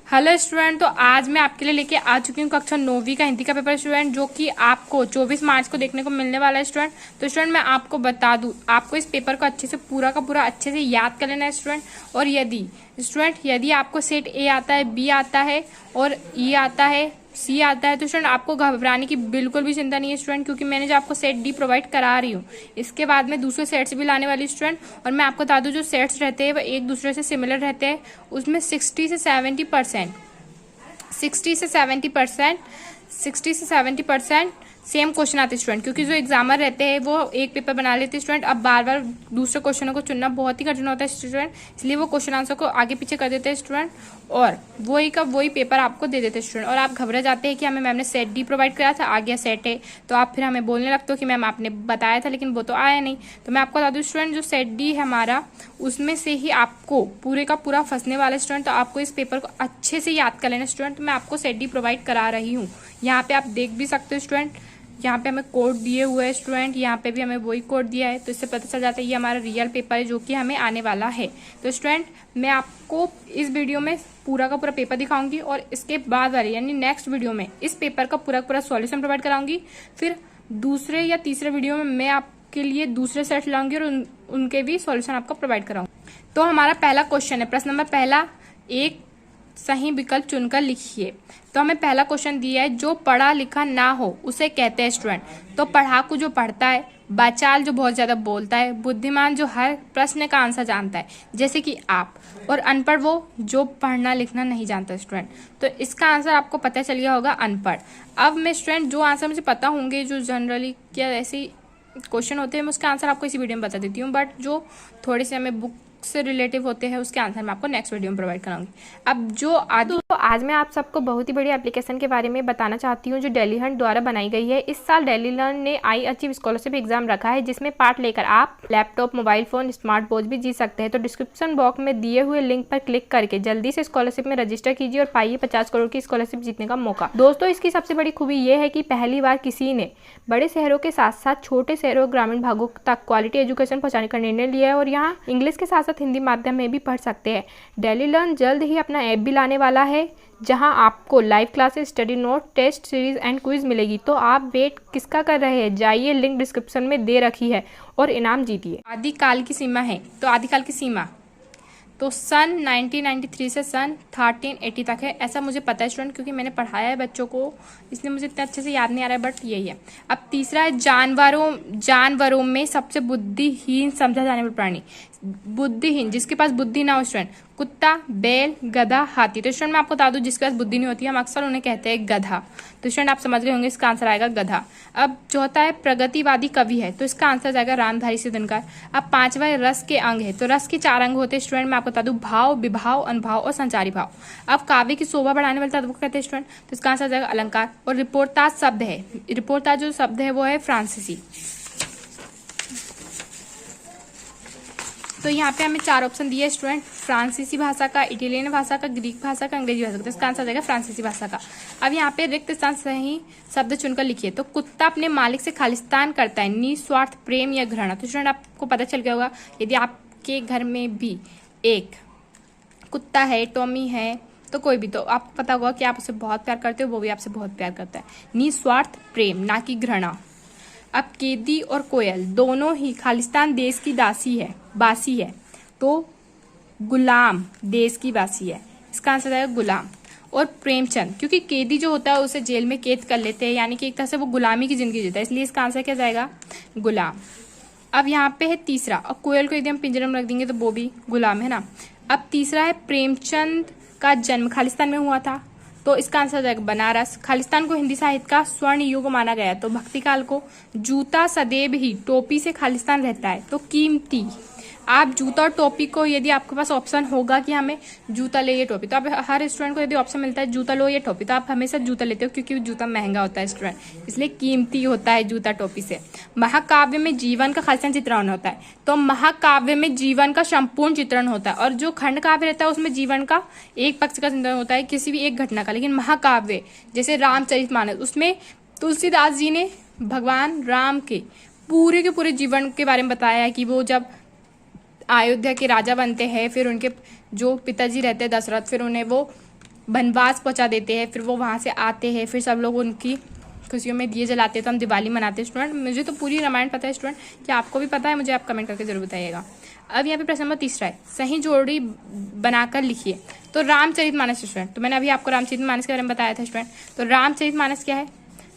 Hello student, तो आज मैं आपके लिए लेके आ चुकी हूँ कक्षा 9वीं का हिंदी का पेपर स्टूडेंट, जो कि आपको 24 मार्च को देखने को मिलने वाला है स्टूडेंट। तो स्टूडेंट मैं आपको बता दूँ, आपको इस पेपर को अच्छे से पूरा का पूरा अच्छे से याद कर लेना है स्टूडेंट। और यदि आपको सेट ए आता है, बी आता है और ई आता है, सी आता है, तो स्टूडेंट आपको घबराने की बिल्कुल भी चिंता नहीं है स्टूडेंट, क्योंकि मैंने जो आपको सेट डी प्रोवाइड करा रही हूँ, इसके बाद में दूसरे सेट्स भी लाने वाली स्टूडेंट। और मैं आपको बता दूँ, जो सेट्स रहते हैं वो एक दूसरे से सिमिलर रहते हैं, उसमें 60 से 70% सेम क्वेश्चन आते हैं स्टूडेंट, क्योंकि जो एग्जामर रहते हैं वो एक पेपर बना लेते हैं स्टूडेंट। अब बार बार दूसरे क्वेश्चनों को चुनना बहुत ही कठिन होता है स्टूडेंट, इसलिए वो क्वेश्चन आंसर को आगे पीछे कर देते हैं स्टूडेंट, और वही का वही पेपर आपको दे देते हैं स्टूडेंट। और आप घबरा जाते हैं कि हमें मैम ने सेट डी प्रोवाइड कराया था, आ गया सेट ए, तो आप फिर हमें बोलने लगते हो कि मैम आपने बताया था लेकिन वो तो आया नहीं। तो मैं आपको बता दूँ स्टूडेंट, जो सेट डी है हमारा, उसमें से ही आपको पूरे का पूरा फंसने वाला स्टूडेंट। तो आपको इस पेपर को अच्छे से याद कर लेना स्टूडेंट। मैं आपको सेट डी प्रोवाइड करा रही हूँ, यहाँ पे आप देख भी सकते हो स्टूडेंट, यहाँ पे हमें कोड दिए हुए हैं स्टूडेंट, यहाँ पे भी हमें वही कोड दिया है, तो इससे पता चल जाता है ये हमारा रियल पेपर है जो कि हमें आने वाला है। तो स्टूडेंट मैं आपको इस वीडियो में पूरा का पूरा पेपर दिखाऊंगी, और इसके बाद वाले यानी नेक्स्ट वीडियो में इस पेपर का पूरा का पूरा सॉल्यूशन प्रोवाइड कराऊंगी। फिर दूसरे या तीसरे वीडियो में मैं आपके लिए दूसरे सेट लाऊंगी और उनके भी सॉल्यूशन आपको प्रोवाइड कराऊंगी। तो हमारा पहला क्वेश्चन है, प्रश्न नंबर पहला, एक सही विकल्प चुनकर लिखिए। तो हमें पहला क्वेश्चन दिया है, जो पढ़ा लिखा ना हो उसे कहते हैं स्टूडेंट। तो पढ़ाकू जो पढ़ता है, बाचाल जो बहुत ज्यादा बोलता है, बुद्धिमान जो हर प्रश्न का आंसर जानता है जैसे कि आप, और अनपढ़ वो जो पढ़ना लिखना नहीं जानता स्टूडेंट। तो इसका आंसर आपको पता चल गया होगा, अनपढ़। अब मैं स्टूडेंट जो आंसर मुझे पता होंगे, जो जनरली क्या ऐसे क्वेश्चन होते हैं, मैं उसका आंसर आपको इसी वीडियो में बता देती हूँ, बट जो थोड़े से हमें बुक से रिलेटिव होते हैं उसके आंसर मैं आपको नेक्स्ट वीडियो में प्रोवाइड कराऊंगी। अब जो आज मैं आप सबको बहुत ही बड़ी एप्लीकेशन के बारे में बताना चाहती हूँ, जो डेली हंट द्वारा बनाई गई है। इस साल डेली लर्न ने आई अचीव स्कॉलरशिप एग्जाम रखा है, जिसमें पार्ट लेकर आप laptop, mobile phone, smart watch भी जीत सकते हैं। तो डिस्क्रिप्शन बॉक्स में दिए हुए लिंक पर क्लिक करके जल्दी से स्कॉलरशिप में रजिस्टर कीजिए और पाइए 50 करोड़ की स्कॉलरशिप जीतने का मौका। दोस्तों इसकी सबसे बड़ी खूबी ये है कि पहली बार किसी ने बड़े शहरों के साथ साथ छोटे शहरों और ग्रामीण भागों तक क्वालिटी एजुकेशन पहुंचाने का निर्णय लिया है, और यहाँ इंग्लिश के साथ साथ हिंदी माध्यम में भी पढ़ सकते हैं। डेली लर्न जल्द ही अपना ऐप भी लाने वाला है, जहां आपको live classes, study note, test series and quiz मिलेगी। तो आप वेट किसका कर रहे हैं, जाइए, लिंक डिस्क्रिप्शन में दे रखी है और इनाम जीतिए। आदिकाल की सीमा है, तो आदिकाल की सीमा तो सन 1993 से सन 1380 तक है, ऐसा मुझे पता है स्टूडेंट, क्योंकि मैंने पढ़ाया है बच्चों को, इसलिए मुझे इतना अच्छे से याद नहीं आ रहा है, बट यही है। अब तीसरा है, जानवरों में सबसे बुद्धिहीन समझा जाने वाला प्राणी। बुद्धिहीन जिसके पास बुद्धि ना हो स्टूडेंट, कुत्ता, बैल, गधा, हाथी। तो स्टूडेंट मैं आपको बता दूं, जिसके पास बुद्धि नहीं होती हम अक्सर उन्हें कहते हैं गधा। तो स्टूडेंट आप समझ गए होंगे, इसका आंसर आएगा गधा। अब चौथा है, प्रगतिवादी कवि है, तो इसका आंसर जाएगा रामधारी सिद्धनकर। अब पांचवा है, रस के अंग है, तो रस के 4 अंग होते हैं स्टूडेंट, मैं आपको बता दूं, भाव, विभाव, अनुभाव और संचारी भाव। अब काव्य की शोभा बढ़ाने वाले तत्व को कहते हैं स्टूडेंट, तो इसका आंसर जाएगा अलंकार। और रिपोर्टाज शब्द है, रिपोर्टाज जो शब्द है वो है फ्रांसीसी। तो यहाँ पे हमें 4 ऑप्शन दिए स्टूडेंट, फ्रांसीसी भाषा का, इटालियन भाषा का, ग्रीक भाषा का, अंग्रेजी भाषा का। तो इसका आंसर जाएगा फ्रांसीसी भाषा का। अब यहाँ पे रिक्त स्थान सही शब्द चुनकर लिखिए। तो कुत्ता अपने मालिक से खालिस्तान करता है, निस्वार्थ प्रेम या घृणा। तो स्टूडेंट आपको पता चल गया होगा, यदि आपके घर में भी एक कुत्ता है, टॉमी है, तो कोई भी, तो आपको पता होगा कि आप उसे बहुत प्यार करते हो, वो भी आपसे बहुत प्यार करता है। निस्वार्थ प्रेम, ना कि घृणा। अब कैदी और कोयल दोनों ही खालिस्तान देश की बासी है, तो गुलाम देश की बासी है, इसका आंसर आएगा गुलाम। और प्रेमचंद, क्योंकि कैदी जो होता है उसे जेल में कैद कर लेते हैं, यानी कि एक तरह से वो गुलामी की जिंदगी जीता है, इसलिए इसका आंसर क्या जाएगा, गुलाम। अब यहाँ पे है तीसरा, और कोयल को यदि हम पिंजरे में रख देंगे तो वो भी गुलाम है ना। अब तीसरा है, प्रेमचंद का जन्म खालिस्तान में हुआ था, तो इसका आंसर जाएगा बनारस। खालिस्तान को हिंदी साहित्य का स्वर्ण युग माना गया है, तो भक्ति काल को। जूता सदैव ही टोपी से खालिस्तान रहता है, तो कीमती। आप जूता और टोपी को, यदि आपके पास ऑप्शन होगा कि हमें जूता ले या टोपी, तो आप हर स्टूडेंट को यदि ऑप्शन मिलता है जूता लो या टोपी, तो आप हमेशा जूता लेते हो, क्योंकि जूता महंगा होता है स्टूडेंट, इसलिए कीमती होता है जूता टोपी से। महाकाव्य में जीवन का खालिस्तान चित्रण होता है, तो महाकाव्य में जीवन का संपूर्ण चित्रण होता है, और जो खंड काव्य रहता है उसमें जीवन का एक पक्ष का चित्रण होता है, किसी भी एक घटना का। लेकिन महाकाव्य जैसे रामचरितमानस, उसमें तुलसीदास जी ने भगवान राम के पूरे जीवन के बारे में बताया है, कि वो जब अयोध्या के राजा बनते हैं, फिर उनके जो पिताजी रहते हैं दशरथ, फिर उन्हें वो वनवास पहुंचा देते हैं, फिर वो वहाँ से आते हैं, फिर सब लोग उनकी खुशियों में दिए जलाते हैं, तो हम दिवाली मनाते हैं स्टूडेंट। मुझे तो पूरी रामायण पता है स्टूडेंट, क्या आपको भी पता है? मुझे आप कमेंट करके जरूर बताइएगा। अब यहाँ पे प्रश्न नंबर 3 है, सही जोड़ी बनाकर लिखिए। तो रामचरितमानस स्टूडेंट, तो मैंने अभी आपको रामचरितमानस के बारे में बताया था स्टूडेंट। तो रामचरितमानस क्या है?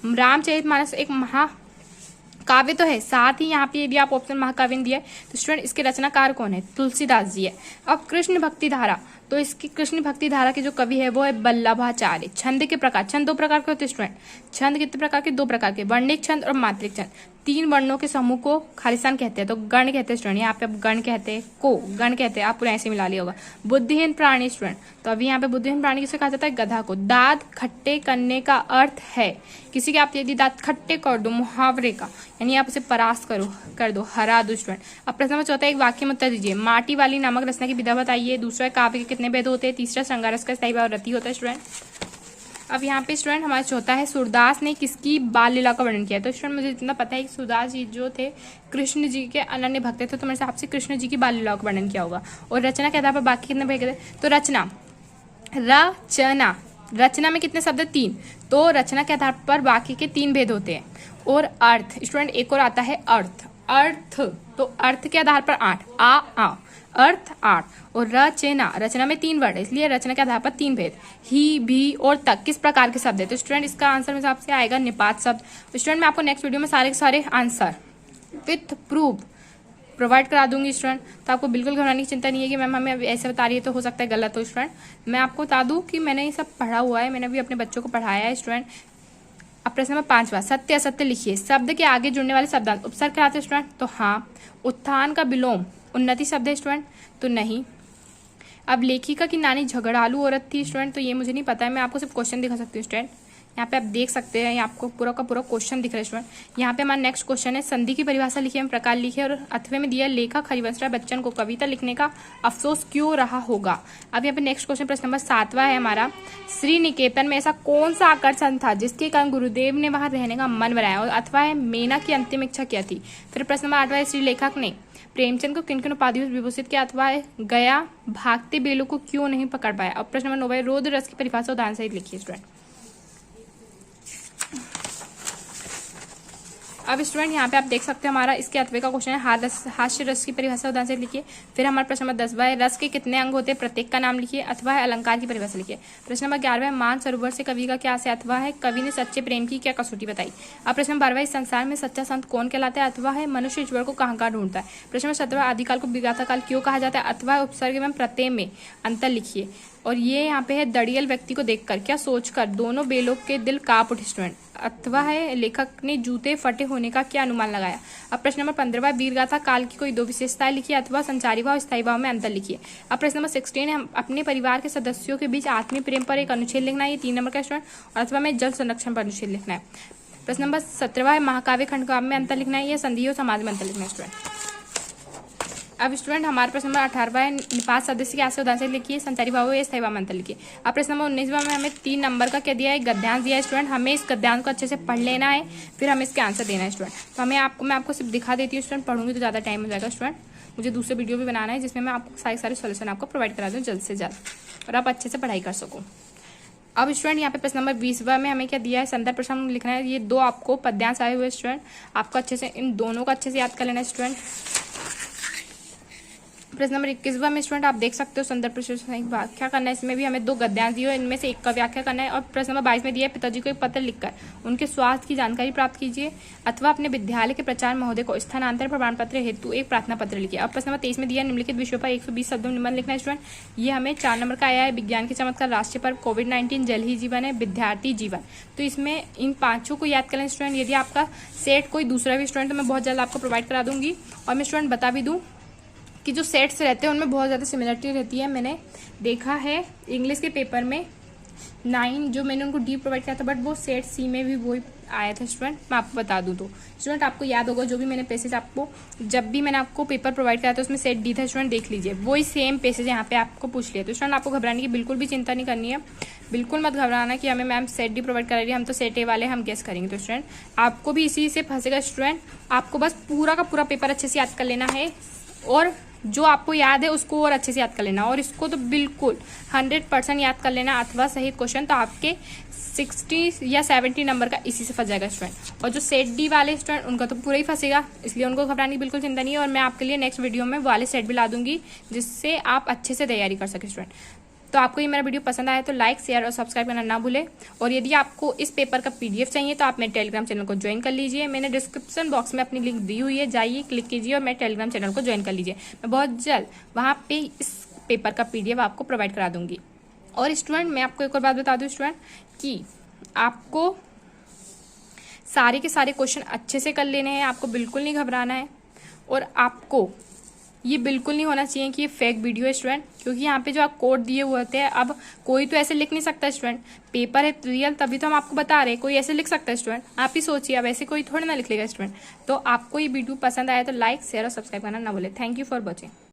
रामचरितमानस एक महाकाव्य तो है, साथ ही यहाँ पे यदि आप ऑप्शन महाकाव्य दिया है तो स्टूडेंट इसके रचनाकार कौन है? तुलसीदास जी है। अब कृष्ण भक्ति धारा, तो इसकी कृष्ण भक्ति धारा के जो कवि है वो है वल्लभाचार्य। छंद के प्रकार, छंद 2 प्रकार के होते हैं स्टूडेंट। छंद कितने प्रकार के? 2 प्रकार के, वर्णिक छंद और मात्रिक छंद। 3 वर्णों के समूह को खालिस्तान कहते हैं, तो गण कहते हैं स्टूडेंट। यहाँ पे अब गण कहते हैं, को गण कहते हैं, आप पूरा ऐसे मिला लिया होगा। बुद्धिहीन प्राणी स्टूडेंट, तो अभी यहाँ पे बुद्धिहीन प्राणी किसे कहा जाता है? गधा को। दांत खट्टे करने का अर्थ है, किसी के आप यदि दांत खट्टे कर दो, मुहावरे का, यानी आप उसे परास्त कर दो, हरा दो स्टूडेंट। अब प्रश्न नंबर 4 एक वाक्य में उत्तर दीजिए। माटी वाली नामक रचना की विधा बताइए। दूसरा काव्य के कितने भेद होते हैं? तीसरा श्रृंगार रस का स्थायी भाव रति होता है स्टूडेंट। अब यहाँ पे स्टूडेंट हमारा चौथा है, सूरदास ने किसकी बाल लीला का वर्णन किया? तो स्टूडेंट मुझे इतना पता है कि सूरदास जी जो थे कृष्ण जी के अनन्य भक्त थे, तो मेरे हिसाब से कृष्ण जी की बाल लीला का वर्णन किया होगा। और रचना के आधार पर बाकी कितने भेद? तो रचना में कितने शब्द? 3। तो रचना के आधार पर बाकी के 3 भेद होते हैं। और अर्थ स्टूडेंट एक और आता है अर्थ, तो अर्थ के आधार पर 8, आ अर्थ 8। और रचना में 3 वर्ड है, इसलिए रचना के आधार पर 3 भेद। ही, भी और तक किस प्रकार के शब्द है? तो स्टूडेंट इसका आंसर मेरे हिसाब से आएगा निपात शब्द। तो स्टूडेंट मैं आपको नेक्स्ट वीडियो में सारे के सारे आंसर विथ प्रूफ प्रोवाइड करा दूंगी स्टूडेंट, तो आपको बिल्कुल घबराने की चिंता नहीं है कि मैम हमें अभी ऐसे बता रही है तो हो सकता है गलत हो स्टूडेंट। मैं आपको बता दूं कि मैंने ये सब पढ़ा हुआ है, मैंने भी अपने बच्चों को पढ़ाया है स्टूडेंट। अब प्रश्न नंबर 5, सत्य असत्य लिखिए। शब्द के आगे जुड़ने वाले शब्दांत उपसर्ग कहलाते हैं स्टूडेंट, तो हाँ। उत्थान का विलोम उन्नति शब्द है स्टूडेंट, तो नहीं। अब लेखिका की नानी झगड़ालू औरत थी स्टूडेंट, तो ये मुझे नहीं पता है, मैं आपको सिर्फ क्वेश्चन दिखा सकती हूँ स्टूडेंट। यहाँ पे आप देख सकते हैं, यहाँ आपको पूरा का पूरा क्वेश्चन दिख रहा है स्टूडेंट। यहाँ पे हमारा नेक्स्ट क्वेश्चन है, संधि की परिभाषा लिखिए, प्रकार लिखिए। और अथवे में दिया, लेखक हरिवंश राय बच्चन को कविता लिखने का अफसोस क्यों रहा होगा। अब यहाँ पे नेक्स्ट क्वेश्चन प्रश्न नंबर 7वां है हमारा, श्री निकेतन में ऐसा कौन सा आकर्षण था जिसके कारण गुरुदेव ने वहां रहने का मन बनाया? और अथवा है, मेना की अंतिम इच्छा क्या थी? फिर प्रश्न नंबर 8वां है, श्री लेखक ने प्रेमचंद को किन किन उपाधियों से विभूषित किया? अथवा है, गया भागते बेलों को क्यों नहीं पकड़ पाया? अब प्रश्न नंबर 9 है, रौद्र रस की परिभाषा उदाहरण सहित लिखिए स्टूडेंट। अब स्टूडेंट यहाँ पे आप देख सकते हैं हमारा इसके अथवे का क्वेश्चन है, हास्य रस की परिभाषा उदाहरण से लिखिए। फिर हमारा प्रश्न नंबर 10वां है, रस के कितने अंग होते हैं? प्रत्येक का नाम लिखिए। अथवा है, अलंकार की परिभाषा लिखिए। प्रश्न नंबर 11वां है, मान सरोवर से कवि का क्या आशय? अथवा है, कवि ने सच्चे प्रेम की क्या कसौटी बताई? अब प्रश्न नंबर 12वां, इस संसार में सच्चा संत कौन कहलाता है? अथवा है, मनुष्य ईश्वर को कहाँ कहाँ ढूंढता है? प्रश्न नंबर 17वां, आदिकाल को विगाता काल क्यों कहा जाता है? अथवा है, उपसर्ग एवं प्रत्यय में अंतर लिखिए। और ये यहाँ पे है, दड़ियल व्यक्ति को देखकर क्या सोचकर दोनों बेलों के दिल कांप उठे स्टूडेंट। अथवा है, लेखक ने जूते फटे होने का क्या अनुमान लगाया? अब प्रश्न नंबर 15वां, वीरगाथा काल की कोई 2 विशेषताएं लिखिए। अथवा संचारी भाव स्थायी भाव में अंतर लिखिए। अब प्रश्न नंबर 16 है, अपने परिवार के सदस्यों के बीच आत्मीय प्रेम पर एक अनुच्छेद लिखना है, ये 3 नंबर का स्टूडेंट। और अथवा में जल संरक्षण पर अनुच्छेद लिखना है। प्रश्न नंबर 17वां है, महाकाव्य खंडकाव्य में अंतर लिखना है, या संधि और समाज में अंतर लिखना है स्टूडेंट। अब स्टूडेंट हमारे प्रश्न नंबर 18वां है, निपात सदस्य के आशय उदाहरण से लिखिए, संचारी भाव या स्थायी भाव में अंतर लिखिए। अब प्रश्न नंबर 19वां में हमें 3 नंबर का क्या दिया है? गद्यांश दिया है स्टूडेंट। हमें इस गद्यांश को अच्छे से पढ़ लेना है, फिर हमें इसके आंसर देना है स्टूडेंट। तो मैं आपको सिर्फ दिखा देती हूँ स्टूडेंट, पढ़ूंगी तो ज़्यादा टाइम हो जाएगा स्टूडेंट। मुझे दूसरे वीडियो भी बनाना है जिसमें मैं आपको सारे सोल्यूशन आपको प्रोवाइड करा दूँ जल्द से जल्द, और आप अच्छे से पढ़ाई कर सको। अब स्टूडेंट यहाँ पे प्रश्न नंबर 20वां में हमें क्या दिया है? संदर्भ प्रश्न लिखना है। ये 2 आपको पद्यांश आए हुए स्टूडेंट, आपको अच्छे से इन दोनों को अच्छे से याद कर लेना है स्टूडेंट। प्रश्न नंबर 21वां में स्टूडेंट आप देख सकते हो, संदर्भ प्रश्न व्याख्या करना है। इसमें भी हमें 2 गद्यांश दिए, इनमें से एक का व्याख्या करना है। और प्रश्न नंबर 22 में दिया है, पिताजी को एक पत्र लिखकर उनके स्वास्थ्य की जानकारी प्राप्त कीजिए। अथवा अपने विद्यालय के प्रचार महोदय को स्थानांतरण प्रमाण पत्र हेतु एक प्रार्थना पत्र लिखिए। अब प्रश्न नंबर 23 में दिया, निम्नलिखित विषयों पर 120 शब्दों में निबंध लिखना है स्टूडेंट। ये हमें 4 नंबर का आया है, विज्ञान के चमत्कार, राष्ट्रीय पर्व, कोविड-19, जल ही जीवन है, विद्यार्थी जीवन। तो इसमें इन 5 को याद करें स्टूडेंट। यदि आपका सेट कोई दूसरा भी स्टूडेंट तो मैं बहुत जल्द आपको प्रोवाइड करा दूंगी। और मैं स्टूडेंट बता भी दूँ कि जो सेट्स रहते हैं उनमें बहुत ज़्यादा सिमिलरिटी रहती है। मैंने देखा है इंग्लिश के पेपर में 9 जो मैंने उनको डी प्रोवाइड किया था, बट वो सेट सी में भी वही आया था स्टूडेंट। मैं आपको बता दूं तो स्टूडेंट आपको याद होगा, जो भी मैंने पेसेज आपको जब भी मैंने आपको पेपर प्रोवाइड किया था उसमें सेट डी था स्टूडेंट, देख लीजिए वही सेम पेसेज यहाँ पे आपको पूछ लिया। तो स्टूडेंट आपको घबराने की बिल्कुल भी चिंता नहीं करनी है, बिल्कुल मत घबराना कि हमें मैम सेट डी प्रोवाइड करा रही है, हम तो सेट ए वाले हम गेस करेंगे। तो स्टूडेंट आपको भी इसी से फंसेगा स्टूडेंट, आपको बस पूरा का पूरा पेपर अच्छे से याद कर लेना है। और जो आपको याद है उसको और अच्छे से याद कर लेना, और इसको तो बिल्कुल 100% याद कर लेना अथवा सही क्वेश्चन, तो आपके 60 या 70 नंबर का इसी से फंस जाएगा स्टूडेंट। और जो सेट डी वाले स्टूडेंट उनका तो पूरा ही फंसेगा, इसलिए उनको घबराने की बिल्कुल चिंता नहीं है। और मैं आपके लिए नेक्स्ट वीडियो में वाले सेट भी ला दूंगी जिससे आप अच्छे से तैयारी कर सके स्टूडेंट। तो आपको ये मेरा वीडियो पसंद आया तो लाइक, शेयर और सब्सक्राइब करना ना भूलें। और यदि आपको इस पेपर का PDF चाहिए तो आप मेरे टेलीग्राम चैनल को ज्वाइन कर लीजिए। मैंने डिस्क्रिप्शन बॉक्स में अपनी लिंक दी हुई है, जाइए क्लिक कीजिए और मेरे टेलीग्राम चैनल को ज्वाइन कर लीजिए। मैं बहुत जल्द वहाँ पे इस पेपर का PDF आपको प्रोवाइड करा दूंगी। और स्टूडेंट मैं आपको एक और बात बता दूँ स्टूडेंट कि आपको सारे के सारे क्वेश्चन अच्छे से कर लेने हैं, आपको बिल्कुल नहीं घबराना है। और आपको ये बिल्कुल नहीं होना चाहिए कि ये फेक वीडियो है स्टूडेंट, क्योंकि यहाँ पे जो आप कोड दिए हुए होते हैं, अब कोई तो ऐसे लिख नहीं सकता स्टूडेंट, पेपर है रियल तभी तो हम आपको बता रहे हैं, कोई ऐसे लिख सकता है स्टूडेंट, आप ही सोचिए, अब ऐसे कोई थोड़ी ना लिख लेगा स्टूडेंट। तो आपको ये वीडियो पसंद आया तो लाइक, शेयर और सब्सक्राइब करना ना भूले। Thank you for watching.